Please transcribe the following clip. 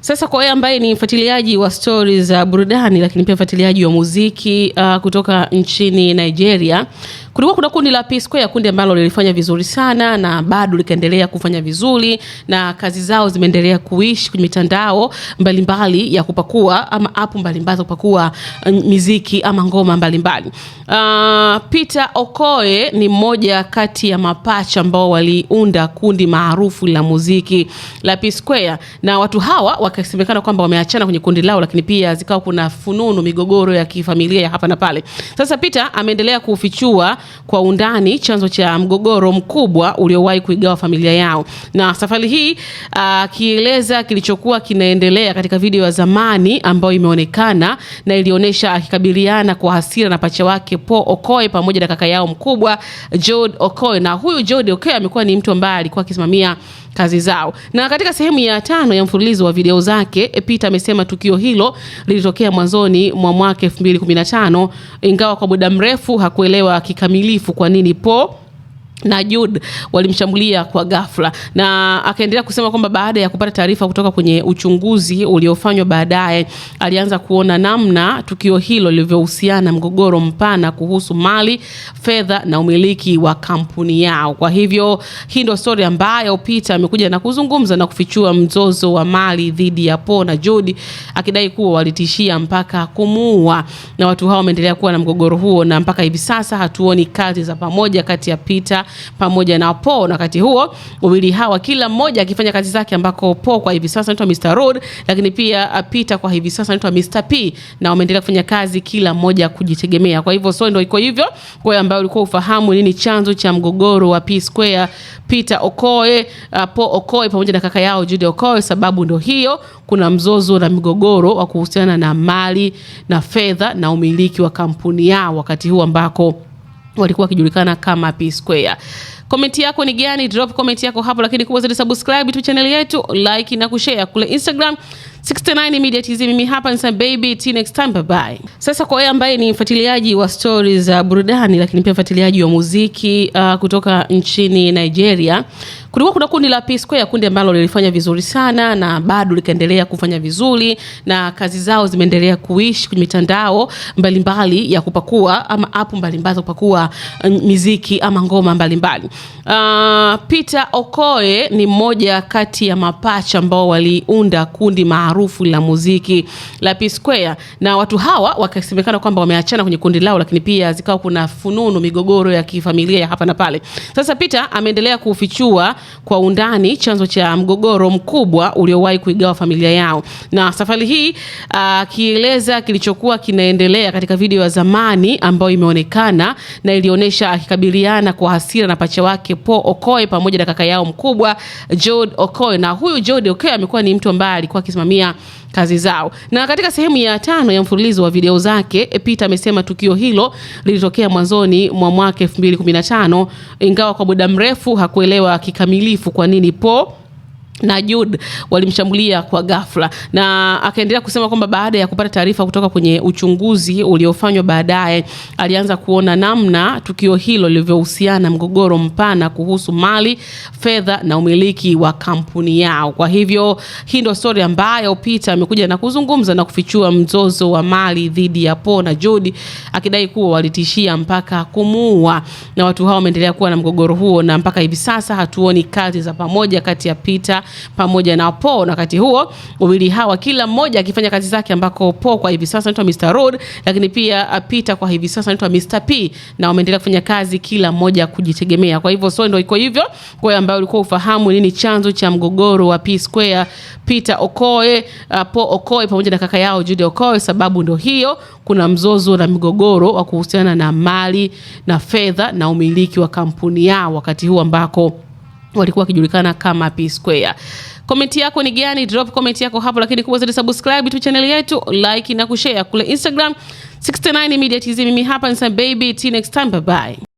Sasa kwa wewe ambaye ni mfuatiliaji wa stories za burudani lakini pia mfuatiliaji wa muziki kutoka nchini Nigeria, kulikuwa kuna kundi la P Square, kundi ambalo lilifanya vizuri sana na bado likaendelea kufanya vizuri na kazi zao zimeendelea kuishi kwenye mitandao mbalimbali ya kupakua ama app mbalimbali za kupakua muziki ama ngoma mbalimbali. Peter Okoye ni mmoja kati ya mapacha ambao waliunda kundi maarufu la muziki la P Square, na watu hawa wakasemekana kwamba wameachana kwenye kundi lao, lakini pia zikao kuna fununu migogoro ya kifamilia ya hapa na pale. Sasa Peter ameendelea kufichua kwa undani chanzo cha mgogoro mkubwa uliowahi kuigawa familia yao, na safari hii akieleza kilichokuwa kinaendelea katika video ya zamani ambayo imeonekana na ilionyesha akikabiliana kwa hasira na pacha wake Paul Okoye pamoja na kaka yao mkubwa Jude Okoye. Na huyu Jude Okoye amekuwa ni mtu ambaye alikuwa akisimamia kazi zao. Na katika sehemu ya 5 ya mfululizo wa video zake, Peter amesema tukio hilo lilitokea mwanzoni mwa mwaka 2015, ingawa kwa muda mrefu hakuelewa kikamilifu kwa nini Paul na Jude walimshambulia kwa ghafla, na akaendelea kusema kwamba baada ya kupata taarifa kutoka kwenye uchunguzi uliofanywa baadaye, alianza kuona namna tukio hilo lilivyohusiana mgogoro mpana kuhusu mali, fedha na umiliki wa kampuni yao. Kwa hivyo hii ndio story ambayo Peter amekuja na kuzungumza na kufichua mzozo wa mali dhidi ya Paul na Jude, akidai kuwa walitishia mpaka kumuua, na watu hao wameendelea kuwa na mgogoro huo, na mpaka hivi sasa hatuoni kazi za pamoja kati ya Peter pamoja na Paul. Na wakati huo wawili hawa kila mmoja akifanya kazi zake, ambako Paul kwa hivi sasa anaitwa Mr. Road, lakini pia Peter kwa hivi sasa anaitwa Mr. P, na wameendelea kufanya kazi kila mmoja kujitegemea. Kwa hivyo so ndio iko hivyo. Kwa ambao ulikuwa ufahamu nini chanzo cha mgogoro wa P Square, Peter Okoye, Paul Okoye pamoja na kaka yao Jude Okoye, sababu ndio hiyo, kuna mzozo na migogoro wa kuhusiana na mali na fedha na umiliki wa kampuni yao wakati huu ambako walikuwa wakijulikana kama P Square. Comment yako ni gani? Drop comment yako hapo, lakini kubwa zaidi subscribe tu channel yetu, like na kushare kule Instagram 69 Media TZ. Mimi hapa ni baby, till next time, bye bye. Sasa kwa wewe ambaye ni mfuatiliaji wa stories za burudani lakini pia mfuatiliaji wa muziki kutoka nchini Nigeria, kulikuwa kuna kundi la P Square, kundi ambalo lilifanya vizuri sana na bado likaendelea kufanya vizuri na kazi zao zimeendelea kuishi kwenye mitandao mbalimbali ya kupakua ama app mbalimbali za kupakua muziki ama ngoma mbalimbali. Peter Okoye ni mmoja kati ya mapacha ambao waliunda kundi maarufu la muziki la P Square, na watu hawa wakasemekana kwamba wameachana kwenye kundi lao, lakini pia zikao kuna fununu migogoro ya kifamilia ya hapa na pale. Sasa Peter ameendelea kufichua kwa undani chanzo cha mgogoro mkubwa uliowahi kuigawa familia yao, na safari hii akieleza kilichokuwa kinaendelea katika video ya zamani ambayo imeonekana na ilionyesha akikabiliana kwa hasira na pacha wake Paul Okoye pamoja na kaka yao mkubwa Jude Okoye. Na huyu Jude Okoye amekuwa ni mtu ambaye alikuwa akisimamia kazi zao. Na katika sehemu ya 5 ya mfululizo wa video zake, Peter amesema tukio hilo lilitokea mwanzoni mwa mwaka 2015, ingawa kwa muda mrefu hakuelewa kikamilifu kwa nini Paul na Jude walimshambulia kwa ghafla, na akaendelea kusema kwamba baada ya kupata taarifa kutoka kwenye uchunguzi uliofanywa baadaye, alianza kuona namna tukio hilo lilivyohusiana mgogoro mpana kuhusu mali, fedha na umiliki wa kampuni yao. Kwa hivyo hii ndio story ambayo Peter amekuja na kuzungumza na kufichua mzozo wa mali dhidi ya Paul na Jude, akidai kuwa walitishia mpaka kumuua, na watu hao wameendelea kuwa na mgogoro huo, na mpaka hivi sasa hatuoni kazi za pamoja kati ya Peter pamoja na Paul. Na wakati huo wawili hawa kila mmoja akifanya kazi zake, ambako Paul kwa hivi sasa anaitwa Mr. Road, lakini pia Peter kwa hivi sasa anaitwa Mr. P, na wameendelea kufanya kazi kila mmoja kujitegemea. Kwa hivyo so ndio iko hivyo. Kwa ambao ulikuwa ufahamu nini chanzo cha mgogoro wa P Square, Peter Okoye, Paul Okoye pamoja na kaka yao Jude Okoye, sababu ndio hiyo, kuna mzozo na migogoro wa kuhusiana na mali na fedha na umiliki wa kampuni yao wakati huu ambako walikuwa wakijulikana kama P Square. Comment yako ni gani? Drop comment yako hapo, lakini kubwa zaidi subscribe tu channel yetu, like na kushare kule Instagram 69 Media TZ. Mimi hapa ni baby, till next time, bye bye.